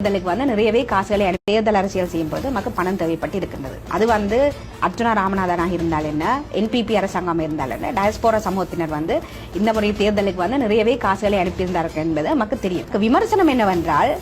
தேர்தலுக்கு நிறையவே காசுகளை தேர்தல் அரசியல் செய்யும் போது நமக்கு பணம் தேவைப்பட்டு இருக்கின்றது. அது அர்ஜுனா ராமநாதனாக இருந்தால் என்ன, என்பிபி அரசாங்கம் இருந்தால் என்ன, டயஸ்போரா சமூகத்தினர் இந்த முறை தேர்தலுக்கு நிறையவே காசுகளை அனுப்பியிருந்தார்கள் என்பது நமக்கு தெரியும். விமர்சனம் என்னவென்றால்,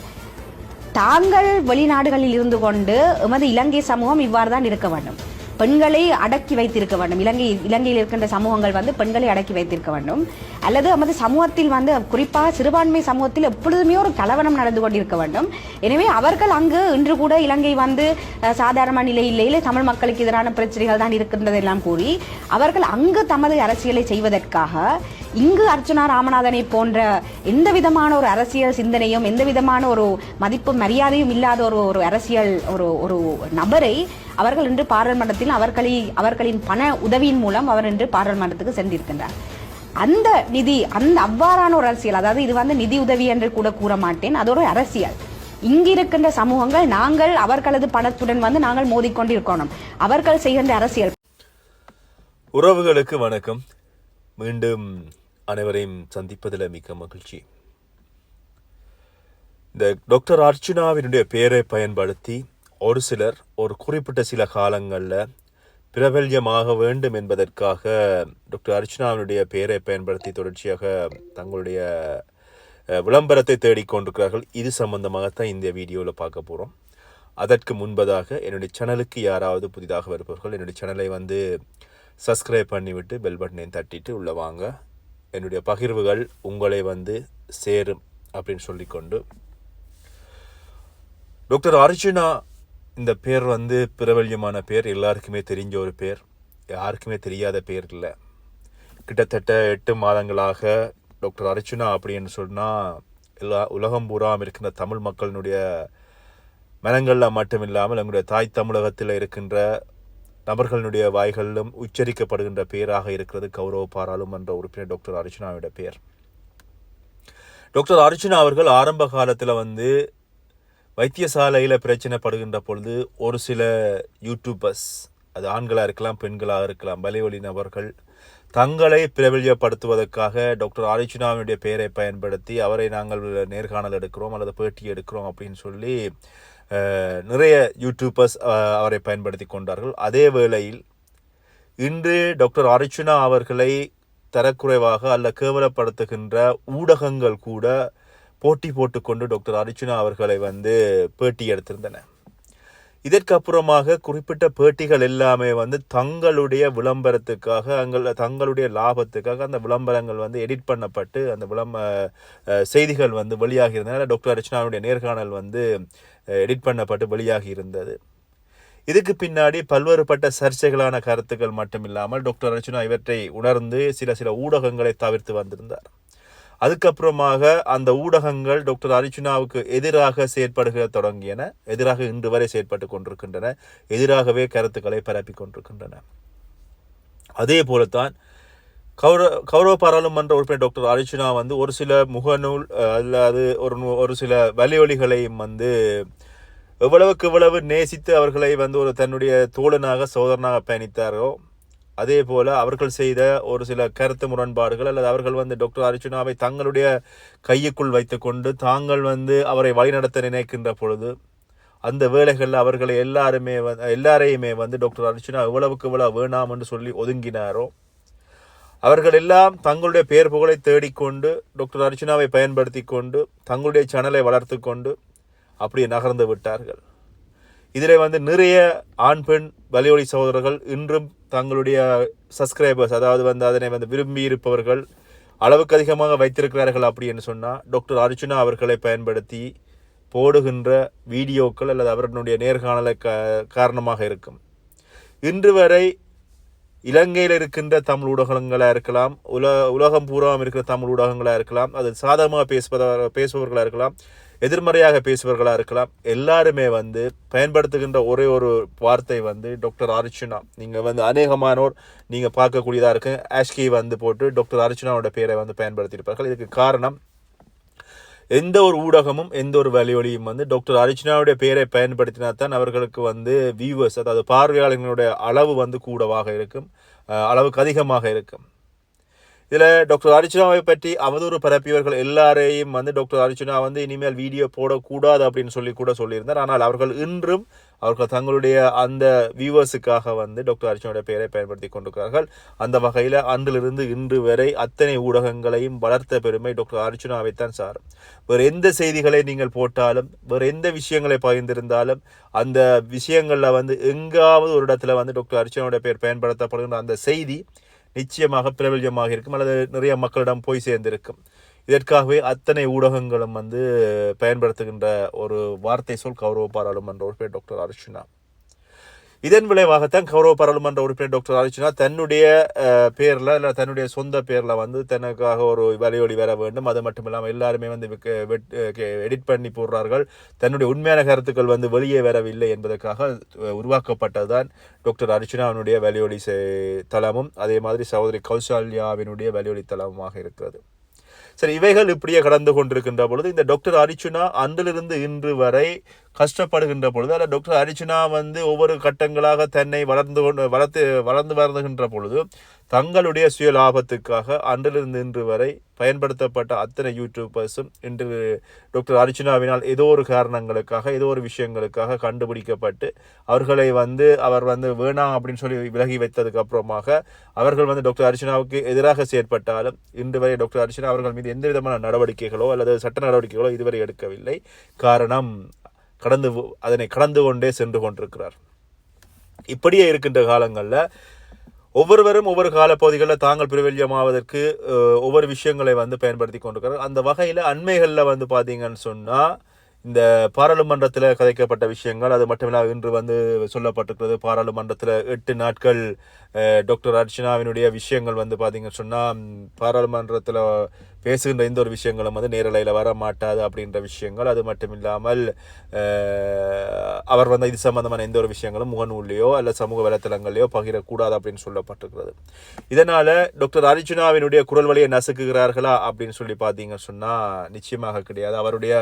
தாங்கள் வெளிநாடுகளில் இருந்து கொண்டு எமது இலங்கை சமூகம் இவ்வாறு தான் இருக்க வேண்டும், பெண்களை அடக்கி வைத்திருக்க வேண்டும், இலங்கையில் இருக்கின்ற சமூகங்கள் பெண்களை அடக்கி வைத்திருக்க வேண்டும், அல்லது நமது சமூகத்தில் குறிப்பாக சிறுபான்மை சமூகத்தில் எப்பொழுதுமே ஒரு கலவரம் நடந்து கொண்டிருக்க வேண்டும். எனவே அவர்கள் அங்கு இன்று கூட இலங்கை சாதாரண நிலையிலேயே தமிழ் மக்களுக்கு எதிரான பிரச்சனைகள் தான் இருக்கின்றதெல்லாம் கூறி அவர்கள் அங்கு தமது அரசியலை செய்வதற்காக இங்கு அர்ஜுனா ராமநாதனை போன்ற எந்த விதமான ஒரு அரசியல் சிந்தனையும் எந்த விதமான ஒரு மதிப்பு மரியாதையும் இல்லாத ஒரு அரசியல் ஒரு நபரை அவர்கள் இன்று பாராளுமன்றத்தில் அவர்களின் பண உதவியின் மூலம் அவர் இன்று பாராளுமன்றத்துக்கு சென்றிருக்கின்றார். அந்த நிதி அவ்வாறான ஒரு அரசியல், அதாவது இது நிதி உதவி என்று கூட கூற மாட்டேன், அது ஒரு அரசியல். இங்கிருக்கின்ற சமூகங்கள் நாங்கள் அவர்களது பணத்துடன் நாங்கள் மோதிக்கொண்டிருக்கணும், அவர்கள் செய்கின்ற அரசியல். உறவுகளுக்கு வணக்கம். மீண்டும் அனைவரையும் சந்திப்பதில் மிக்க மகிழ்ச்சி. இந்த டாக்டர் அர்ச்சுனாவினுடைய பெயரை பயன்படுத்தி ஒரு சிலர் ஒரு குறிப்பிட்ட சில காலங்களில் பிரபல்யமாக வேண்டும் என்பதற்காக டாக்டர் அர்ச்சுனாவினுடைய பெயரை பயன்படுத்தி தொடர்ச்சியாக தங்களுடைய விளம்பரத்தை தேடிக்கொண்டிருக்கிறார்கள். இது சம்பந்தமாகத்தான் இந்த வீடியோவில் பார்க்க போகிறோம். அதற்கு முன்பதாக என்னுடைய சேனலுக்கு யாராவது புதிதாக வருபவர்கள் என்னுடைய சேனலை சப்ஸ்கிரைப் பண்ணிவிட்டு பெல் பட்டனையும் தட்டிட்டு உள்ள வாங்க. என்னுடைய பகிர்வுகள் உங்களை சேரும் அப்படின்னு சொல்லிக்கொண்டு, டாக்டர் அர்ச்சுனா இந்த பேர் பிரபல்யமான பேர், எல்லாருக்குமே தெரிஞ்ச ஒரு பேர், யாருக்குமே தெரியாத பேர் இல்லை. கிட்டத்தட்ட 8 மாதங்களாக டாக்டர் அர்ச்சுனா அப்படின்னு சொன்னால் உலகம் பூராம் இருக்கின்ற தமிழ் மக்களினுடைய மனங்களில் மட்டும் இல்லாமல் எங்களுடைய தாய் தமிழகத்தில் இருக்கின்ற நபர்களுடைய வாய்களிலும் உச்சரிக்கப்படுகின்ற பெயராக இருக்கிறது கௌரவ பாராளுமன்ற உறுப்பினர் டாக்டர் அர்ச்சுனாவுடைய பெயர். டாக்டர் அர்ச்சுனா அவர்கள் ஆரம்ப காலத்தில் வைத்தியசாலையில் பிரச்சனைப்படுகின்ற பொழுது ஒரு சில யூடியூபர்ஸ், அது ஆண்களாக இருக்கலாம் பெண்களாக இருக்கலாம், வலைவழி நபர்கள் தங்களை பிரபல்யப்படுத்துவதற்காக டாக்டர் அர்ச்சுனாவுடைய பெயரை பயன்படுத்தி அவரை நாங்கள் நேர்காணல் எடுக்கிறோம் அல்லது பேட்டி எடுக்கிறோம் அப்படின்னு சொல்லி நிறைய யூடியூபர்ஸ் அவரை பயன்படுத்தி கொண்டார்கள். அதே வேளையில் இன்று டாக்டர் அர்ச்சுனா அவர்களை தரக்குறைவாக அல்ல கேவலப்படுத்துகின்ற ஊடகங்கள் கூட போட்டி போட்டுக்கொண்டு டாக்டர் அர்ச்சுனா அவர்களை பேட்டி எடுத்திருந்தன. இதற்கு அப்புறமாக குறிப்பிட்ட பேட்டிகள் எல்லாமே தங்களுடைய விளம்பரத்துக்காக தங்களுடைய லாபத்துக்காக அந்த விளம்பரங்கள் எடிட் பண்ணப்பட்டு அந்த செய்திகள் வெளியாகி இருந்தன. டாக்டர் அர்ச்சுனாவுடைய நேர்காணல் எடிட் பண்ணப்பட்டு வெளியாகி இருந்தது. இதுக்கு பின்னாடி பல்வேறுபட்ட சர்ச்சைகளான கருத்துக்கள் மட்டும் இல்லாமல் டாக்டர் அர்ச்சுனா இவற்றை உணர்ந்து சில ஊடகங்களை தவிர்த்து வந்திருந்தார். அதுக்கப்புறமாக அந்த ஊடகங்கள் டாக்டர் அர்ச்சுனாவுக்கு எதிராக செயற்படுக தொடங்கியன, எதிராக இன்று வரை செயற்பட்டு கொண்டிருக்கின்றன, எதிராகவே கருத்துக்களை பரப்பி கொண்டிருக்கின்றன. அதே போலத்தான் கௌரவ பாராளுமன்ற உறுப்பினர் டாக்டர் அர்ச்சுனா ஒரு சில முகநூல் அல்லது ஒரு சில வலையொலிகளையும் எவ்வளவு நேசித்து அவர்களை ஒரு தன்னுடைய தோழனாக சோதரனாக பயணித்தாரோ, அதே போல அவர்கள் செய்த ஒரு சில கருத்து முரண்பாடுகள் அல்லது அவர்கள் டாக்டர் அர்ச்சுனாவை தங்களுடைய கையுக்குள் வைத்துக்கொண்டு தாங்கள் அவரை வழிநடத்த நினைக்கின்ற பொழுது அந்த வேளைகளில் அவர்களை எல்லாரையுமே டாக்டர் அர்ச்சுனா எவ்வளவுக்கு வேணாம் என்று சொல்லி ஒதுங்கினாரோ, அவர்கள் எல்லாம் தங்களுடைய பெயர் புகழை தேடிக்கொண்டு டாக்டர் அர்ச்சுனாவை பயன்படுத்தி கொண்டு தங்களுடைய சேனலை வளர்த்து கொண்டு அப்படியே நகர்ந்து விட்டார்கள். இதில் நிறைய ஆண் பெண் வலையொலி சகோதரர்கள் இன்றும் தங்களுடைய சப்ஸ்கிரைபர்ஸ், அதாவது அதனை விரும்பி இருப்பவர்கள் அளவுக்கு அதிகமாக வைத்திருக்கிறார்கள். அப்படின்னு சொன்னால் டாக்டர் அர்ச்சுனா அவர்களை பயன்படுத்தி போடுகின்ற வீடியோக்கள் அல்லது அவர்களுடைய நேர்காணலை காரணமாக இருக்கும். இன்று வரை இலங்கையில் இருக்கின்ற தமிழ் ஊடகங்களாக இருக்கலாம், உலகம் பூராவும் இருக்கிற தமிழ் ஊடகங்களாக இருக்கலாம், அது சாதகமாக பேசுபவர்களாக இருக்கலாம், எதிர்மறையாக பேசுபவர்களாக இருக்கலாம், எல்லாருமே பயன்படுத்துகின்ற ஒரே ஒரு வார்த்தை டாக்டர் அர்ச்சுனா. நீங்கள் அநேகமானோர் நீங்கள் பார்க்கக்கூடியதாக இருக்கு ஆஷ்கி போட்டு டாக்டர் அர்ச்சுனாவோட பேரை பயன்படுத்தியிருப்பார்கள். இதுக்கு காரணம், எந்த ஒரு ஊடகமும் எந்த ஒரு வலையொலியும் டாக்டர் அர்ச்சுனாவுடைய பெயரை பயன்படுத்தினா தான் அவர்களுக்கு வியூவர்ஸ், அதாவது பார்வையாளர்களுடைய அளவு கூடவாக இருக்கும், அளவுக்கு அதிகமாக இருக்கும். இதில் டாக்டர் அர்ச்சனாவை பற்றி அவதூறு பரப்பியவர்கள் எல்லாரையும் வந்து டாக்டர் அர்ச்சனா வந்து இனிமேல் வீடியோ போடக்கூடாது அப்படின்னு சொல்லி கூட சொல்லியிருந்தார். ஆனால் அவர்கள் இன்றும் அவர்கள் தங்களுடைய அந்த வியூவர்ஸுக்காக வந்து டாக்டர் அர்ச்சனாவுடைய பெயரை பயன்படுத்தி கொண்டிருக்கிறார்கள். அந்த வகையில் அன்றிலிருந்து இன்று வரை அத்தனை ஊடகங்களையும் வளர்த்த பெருமை டாக்டர் அர்ச்சனாவைத்தான் சாரும். வேறு எந்த செய்திகளை நீங்கள் போட்டாலும், வேறு எந்த விஷயங்களை பகிர்ந்திருந்தாலும், அந்த விஷயங்களில் வந்து எங்காவது ஒரு இடத்துல வந்து டாக்டர் அர்ச்சனாவுடைய பெயர் பயன்படுத்தப்படுகின்ற அந்த செய்தி நிச்சயமாக பிரபல்யமாக இருக்கும் அல்லது நிறைய மக்களிடம் போய் சேர்ந்திருக்கும். இதற்காகவே அத்தனை ஊடகங்களும் வந்து பயன்படுத்துகின்ற ஒரு வார்த்தை சொல் கௌரவ பாராளுமன்ற உறுப்பினர் டாக்டர் அர்ச்சனா. இதன் விளைவாகத்தான் கௌரவ பாராளுமன்ற உறுப்பினர் டாக்டர் அர்ச்சனா தன்னுடைய பேரில் இல்லை தன்னுடைய சொந்த பேரில் வந்து தனக்காக ஒரு வலையொலி வர வேண்டும். அது மட்டும் இல்லாமல் எல்லாருமே வந்து எடிட் பண்ணி போடுறார்கள். தன்னுடைய உண்மையான கருத்துக்கள் வந்து வெளியே வரவில்லை என்பதற்காக உருவாக்கப்பட்டதுதான் டாக்டர் அர்ச்சனாவினுடைய வலையொலி தளமும் அதே மாதிரி சகோதரி கௌசல்யாவினுடைய வலையொலி தளமுமாக இருக்கிறது. சரி, இவைகள் இப்படியே கடந்து கொண்டிருக்கின்ற பொழுது இந்த டாக்டர் அர்ச்சனா அன்றிலிருந்து இன்று வரை கஷ்டப்படுகின்ற பொழுது, அல்ல டாக்டர் அர்ச்சனா வந்து ஒவ்வொரு கட்டங்களாக தன்னை வளர்ந்து வருகின்ற பொழுது தங்களுடைய சுய லாபத்துக்காக அன்றிலிருந்து இன்று வரை பயன்படுத்தப்பட்ட அத்தனை யூடியூபர்ஸும் இன்று டாக்டர் அர்ச்சனாவினால் ஏதோ ஒரு காரணங்களுக்காக ஏதோ ஒரு விஷயங்களுக்காக கண்டுபிடிக்கப்பட்டு அவர்களை வந்து அவர் வந்து வேணாம் அப்படின்னு சொல்லி விலகி வைத்ததுக்கு அப்புறமாக அவர்கள் வந்து டாக்டர் அர்ச்சனாவுக்கு எதிராக செயற்பட்டாலும் இன்று வரை டாக்டர் அர்ச்சனா அவர்கள் மீது எந்த விதமான நடவடிக்கைகளோ அல்லது சட்ட நடவடிக்கைகளோ இதுவரை எடுக்கவில்லை. காரணம், அதனை கடந்து கொண்டே சென்று கொண்டிருக்கிறார். இப்படியே இருக்கின்ற காலங்களில் ஒவ்வொருவரும் ஒவ்வொரு காலப்பகுதிகளில் தாங்கள் பிரபல்யமாவதற்கு ஒவ்வொரு விஷயங்களை வந்து பயன்படுத்தி கொண்டிருக்கிறார். அந்த வகையில் அண்மைகளில் வந்து பார்த்தீங்கன்னு சொன்னால் இந்த பாராளுமன்றத்தில் கதைக்கப்பட்ட விஷயங்கள், அது மட்டுமில்லாமல் இன்று வந்து சொல்லப்பட்டிருக்கிறது பாராளுமன்றத்தில் 8 நாட்கள் டாக்டர் அர்ச்சனாவினுடைய விஷயங்கள் வந்து பார்த்தீங்கன்னு சொன்னால் பாராளுமன்றத்தில் பேசுகின்ற எந்த ஒரு விஷயங்களும் வந்து நேரலையில் வர மாட்டாது அப்படின்ற விஷயங்கள், அது மட்டும் இல்லாமல் அவர் வந்து இது சம்பந்தமான எந்த ஒரு விஷயங்களும் முகநூல்லையோ அல்ல சமூக வலைத்தளங்களையோ பகிரக்கூடாது அப்படின்னு சொல்லப்பட்டிருக்கிறது. இதனால் டாக்டர் அர்ச்சனாவினுடைய குரல் வழியை நசுக்குகிறார்களா அப்படின்னு சொல்லி பார்த்தீங்கன்னு சொன்னால் நிச்சயமாக கிடையாது. அவருடைய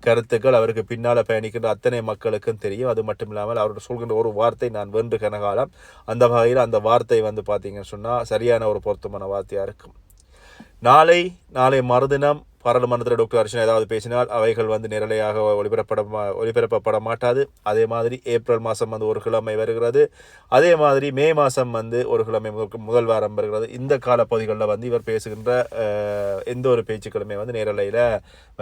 கருத்துக்கள் அவருக்கு பின்னால் பயணிக்கின்ற அத்தனை மக்களுக்கும் தெரியும். அது மட்டும் இல்லாமல் அவர் சொல்கின்ற ஒரு வார்த்தை நான் வென்று கனகாலம், அந்த வகையில் அந்த வார்த்தை வந்து பார்த்தீங்கன்னு சொன்னால் சரியான ஒரு பொருத்தமான வார்த்தையாக இருக்கும். நாளை மறுதினம் பாராளுமன்றத்தில் டாக்டர் அர்ச்சனா ஏதாவது பேசினால் அவைகள் வந்து நேரலையாக ஒளிபரப்பப்பட மாட்டாது. அதே மாதிரி ஏப்ரல் மாதம் வந்து ஒரு கிழமை வருகிறது. அதே மாதிரி மே மாதம் வந்து ஒரு கிழமை முதல் வாரம் வருகிறது. இந்த காலப்பகுதிகளில் வந்து இவர் பேசுகின்ற எந்த ஒரு பேச்சுக்களுமே வந்து நேரலையில்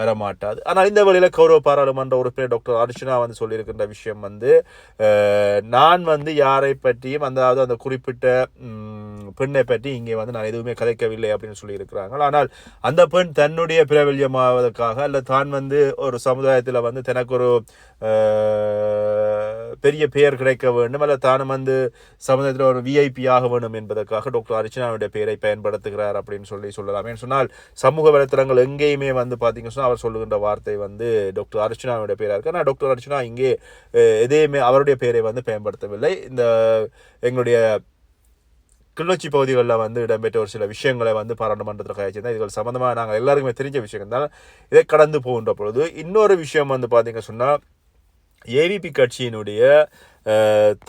வரமாட்டாது. ஆனால் இந்த வழியில் கௌரவ பாராளுமன்ற உறுப்பினர் டாக்டர் அர்ச்சனா வந்து சொல்லியிருக்கின்ற விஷயம் வந்து நான் வந்து யாரை பற்றியும் அந்த குறிப்பிட்ட பெண்ணை பற்றி இங்கே வந்து நான் எதுவுமே கதைக்கவில்லை அப்படின்னு சொல்லியிருக்கிறாங்க. ஆனால் அந்த பெண் தன்னுடைய பிரபல்யமாவதற்காக அல்ல தான் வந்து ஒரு சமுதாயத்தில் வந்து தனக்கு ஒரு பெரிய பெயர் கிடைக்க வேண்டும் அல்ல தானும் வந்து சமுதாயத்தில் ஒரு விஐபி ஆக வேண்டும் என்பதற்காக டாக்டர் அர்ச்சனாவுடைய பெயரை பயன்படுத்துகிறார் அப்படின்னு சொல்லலாம். ஏன்னு சொன்னால் சமூக வலைத்தளங்கள் எங்கேயுமே வந்து பார்த்தீங்கன்னு சொன்னால் அவர் சொல்லுகின்ற வார்த்தை வந்து டாக்டர் அர்ச்சனாவுடைய பெயராக இருக்கு. ஆனால் டாக்டர் அர்ச்சனா இங்கே எதையுமே அவருடைய பெயரை வந்து பயன்படுத்தவில்லை. இந்த எங்களுடைய கிளிநொச்சி பகுதிகளில் வந்து இடம்பெற்ற ஒரு சில விஷயங்களை வந்து பாராளுமன்றத்தில் கழிச்சிருந்தால் இதுகள் சம்மந்தமாக நாங்கள் எல்லாருக்குமே தெரிஞ்ச விஷயங்கள் தான். இதை கடந்து போகின்ற பொழுது இன்னொரு விஷயம் வந்து பார்த்தீங்க சொன்னால் ஏவிபி கட்சியினுடைய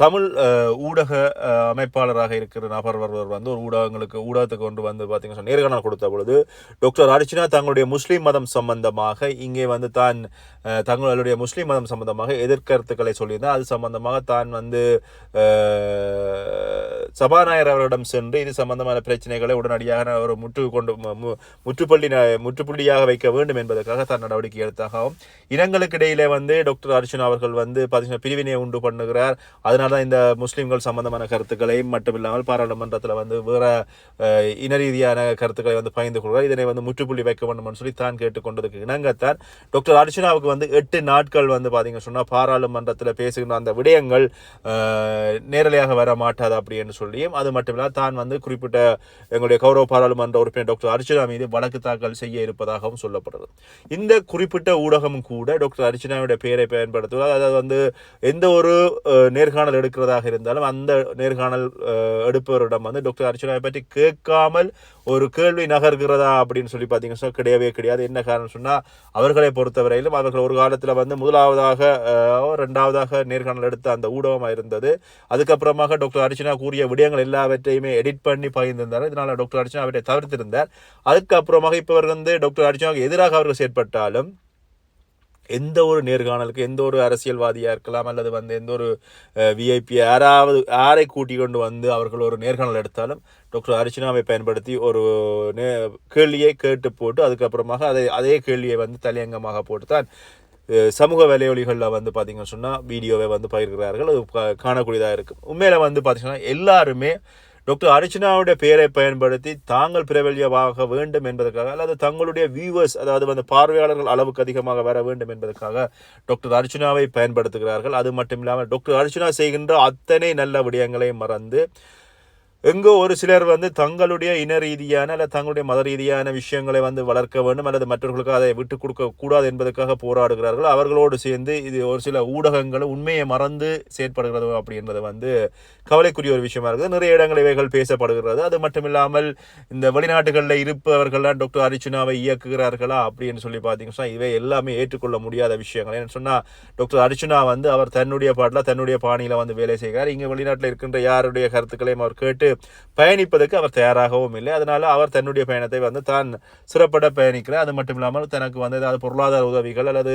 தமிழ் ஊடக அமைப்பாளராக இருக்கிற நபர் வந்து ஒரு ஊடகத்துக்கு கொண்டு வந்து பார்த்தீங்கன்னா நேர்காணல் கொடுத்த பொழுது டாக்டர் அர்ச்சனா தங்களுடைய முஸ்லீம் மதம் சம்பந்தமாக இங்கே வந்து தங்களுடைய முஸ்லீம் மதம் சம்பந்தமாக எதிர்கருத்துக்களை சொல்லியிருந்தால் அது சம்பந்தமாக தான் வந்து சபாநாயகர் அவரிடம் சென்று இது சம்பந்தமான பிரச்சனைகளை உடனடியாக ஒரு முற்றுப்புள்ளியாக வைக்க வேண்டும் என்பதற்காக தான் நடவடிக்கை எடுத்தாகவும் இனங்களுக்கு இடையிலே வந்து டாக்டர் அர்ச்சனா அவர்கள் வந்து பார்த்தீங்கன்னா பிரிவினை உண்டு பண்ணுகிறார். அதனால தான் இந்த முஸ்லிம்கள் சம்பந்தமான கருத்துக்களையும் மட்டும் இல்லாமல் பாராளுமன்றத்தில் வந்து வேற இன ரீதியான கருத்துக்களை வந்து பகிர்ந்து கொள்கிறார். இதனை வந்து முற்றுப்புள்ளி வைக்க வேண்டும் சொல்லி தான் கேட்டுக்கொண்டதுக்கு இணங்கத்தான் டாக்டர் அர்ச்சனாவுக்கு வந்து 8 நாட்கள் வந்து பார்த்தீங்கன்னு சொன்னால் பாராளுமன்றத்தில் பேசுகின்ற அந்த விடயங்கள் நேரலையாக வர மாட்டாது அப்படின்னு சொல்லியும் அது மட்டும் இல்லாமல் தான் வந்து குறிப்பிட்ட எங்களுடைய கௌரவ பாராளுமன்ற உறுப்பினர் டாக்டர் அர்ச்சனா மீது வழக்கு தாக்கல் செய்ய இருப்பதாகவும் சொல்லப்படுறது. இந்த குறிப்பிட்ட ஊடகமும் கூட டாக்டர் அர்ச்சனாவுடைய பெயரை பயன்படுத்துவது, அதாவது வந்து எந்த ஒரு நேர்காணல் எடுக்கிறதாக இருந்தாலும் அந்த நேர்காணல் எடுப்பவரிடம் வந்து டாக்டர் அர்ச்சனாவை பற்றி கேட்காமல் ஒரு கேள்வி நகர்கிறதா அப்படின்னு சொல்லி பார்த்தீங்கன்னா கிடையவே கிடையாது. என்ன காரணம் சொன்னால் அவர்களை பொறுத்தவரையிலும் அவர்கள் ஒரு காலத்தில் வந்து முதலாவதாக 2வது நேர்காணல் எடுத்த அந்த ஊடகமாக இருந்தது. அதுக்கப்புறமாக டாக்டர் அர்ச்சனா கூறிய விடயங்கள் எல்லாவற்றையுமே எடிட் பண்ணி பகிர்ந்திருந்தார். இதனால் டாக்டர் அர்ச்சனா அவற்றை தவிர்த்திருந்தார். அதுக்கப்புறமாக இப்போ வந்து டாக்டர் அர்ச்சனாவுக்கு எதிராக அவர்கள் செயற்பட்டாலும் எந்த ஒரு நேர்காணலுக்கு எந்த ஒரு அரசியல்வாதியாக இருக்கலாம் அல்லது வந்து எந்த ஒரு விஐபி யாரை கூட்டி கொண்டு வந்து அவர்கள் ஒரு நேர்காணல் எடுத்தாலும் டாக்டர் அர்ச்சனாவை பயன்படுத்தி ஒரு கேள்வியை கேட்டு போட்டு அதுக்கப்புறமாக அதே கேள்வியை வந்து தலையங்கமாக போட்டு தான் சமூக வலையொலிகளில் வந்து பார்த்தீங்கன்னு சொன்னால் வீடியோவை வந்து பகிர்கிறார்கள். அது காணக்கூடியதாக இருக்குது. உண்மையில் வந்து பார்த்தீங்கன்னா எல்லாருமே டாக்டர் அர்ச்சனாவுடைய பெயரை பயன்படுத்தி தாங்கள் பிரபல்யமாக வேண்டும் என்பதற்காக அல்லது தங்களுடைய வியூவர்ஸ் அதாவது வந்து பார்வையாளர்கள் அளவுக்கு அதிகமாக வர வேண்டும் என்பதற்காக டாக்டர் அர்ச்சனாவை பயன்படுத்துகிறார்கள். அது மட்டும் இல்லாமல் டாக்டர் அர்ச்சனா செய்கின்ற அத்தனை நல்ல விடயங்களையும் மறந்து எங்கோ ஒரு சிலர் வந்து தங்களுடைய இன ரீதியான அல்லது தங்களுடைய மத ரீதியான விஷயங்களை வந்து வளர்க்க வேண்டும் அல்லது மற்றவர்களுக்கு அதை விட்டு கொடுக்க கூடாது என்பதற்காக போராடுகிறார்கள். அவர்களோடு சேர்ந்து இது ஒரு சில ஊடகங்கள் உண்மையை மறந்து செயற்படுகிறது அப்படின்றது வந்து கவலைக்குரிய ஒரு விஷயமா இருக்குது. நிறைய இடங்கள் இவைகள் பேசப்படுகிறது. அது மட்டும் இல்லாமல் இந்த வெளிநாட்டுகளில் இருப்பவர்கள்லாம் டாக்டர் அர்ச்சனாவை இயக்குகிறார்களா அப்படின்னு சொல்லி பார்த்தீங்கன்னா இவை எல்லாமே ஏற்றுக்கொள்ள முடியாத விஷயங்கள். ஏன்னு சொன்னால் டாக்டர் அர்ச்சனா வந்து அவர் தன்னுடைய பாட்டில் தன்னுடைய பாணியில் வந்து வேலை செய்கிறார். இங்கே வெளிநாட்டில் இருக்கின்ற யாருடைய கருத்துக்களையும் அவர் கேட்டு பயணிப்பதற்கு அவர் தயாராகவும் இல்லை. அதனால அவர் தன்னுடைய பயணத்தை வந்து தான் சிறப்பட பயணிக்கிறார். அது மட்டும் இல்லாமல் தனக்கு வந்து ஏதாவது பொருளாதார உதவிகள் அல்லது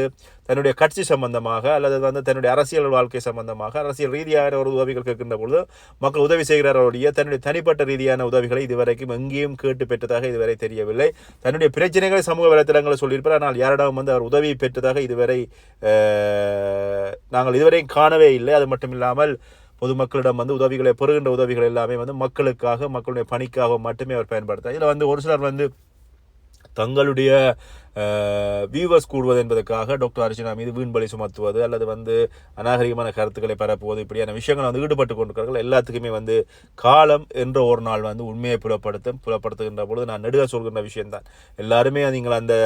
தன்னுடைய கட்சி சம்பந்தமாக அல்லது வந்து தன்னுடைய அரசியல் வாழ்க்கை சம்பந்தமாக அரசியல் ரீதியான ஒரு உதவிகள் கேட்கின்ற பொழுது மக்கள் உதவி செய்கிறார்களுடைய தன்னுடைய தனிப்பட்ட ரீதியான உதவிகளை இதுவரைக்கும் எங்கேயும் கேட்டு பெற்றதாக இதுவரை தெரியவில்லை. தன்னுடைய பிரச்சனைகளை சமூக வலைத்தளங்களை சொல்லியிருப்பார். ஆனால் யாரிடம் வந்து அவர் உதவி பெற்றதாக இதுவரை நாங்கள் இதுவரையும் காணவே இல்லை. அது மட்டும் இல்லாமல் பொதுமக்களிடம் வந்து உதவிகளை பெறுகின்ற உதவிகள் எல்லாமே வந்து மக்களுக்காக மக்களுடைய பணிக்காக மட்டுமே அவர் பயன்படுத்தார். இதில் வந்து ஒரு சிலர் வந்து தங்களுடைய வியூவர்ஸ் கூடுவது என்பதற்காக டாக்டர் அர்ச்சனா மீது வீண்பலி சுமத்துவது அல்லது வந்து அநாகரிகமான கருத்துக்களை பரப்புவது இப்படியான விஷயங்கள் வந்து ஈடுபட்டு கொண்டிருக்கிறார்கள். எல்லாத்துக்குமே வந்து காலம் என்ற ஒரு நாள் வந்து உண்மையை புலப்படுத்துகின்ற பொழுது நான் நெடுக சொல்கின்ற விஷயம்தான். எல்லாருமே நீங்கள் அந்த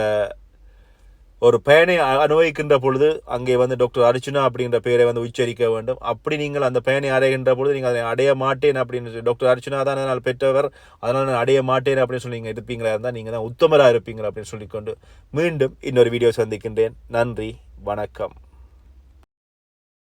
ஒரு பயனை அனுபவிக்கின்ற பொழுது அங்கே வந்து டாக்டர் அர்ச்சனா அப்படிங்கிற பெயரை வந்து உச்சரிக்க வேண்டும். அப்படி நீங்கள் அந்த பயனை அடைகின்ற பொழுது நீங்கள் அதை அடைய மாட்டேன் அப்படின்னு டாக்டர் அர்ச்சனா தான் அதனால் பெற்றவர் அதனால் நான் அடைய மாட்டேன் அப்படின்னு சொல்லி நீங்கள் இருப்பீங்களா இருந்தால் நீங்கள் தான் உத்தமராக இருப்பீங்களா அப்படின்னு சொல்லிக்கொண்டு மீண்டும் இன்னொரு வீடியோ சந்திக்கின்றேன். நன்றி, வணக்கம்.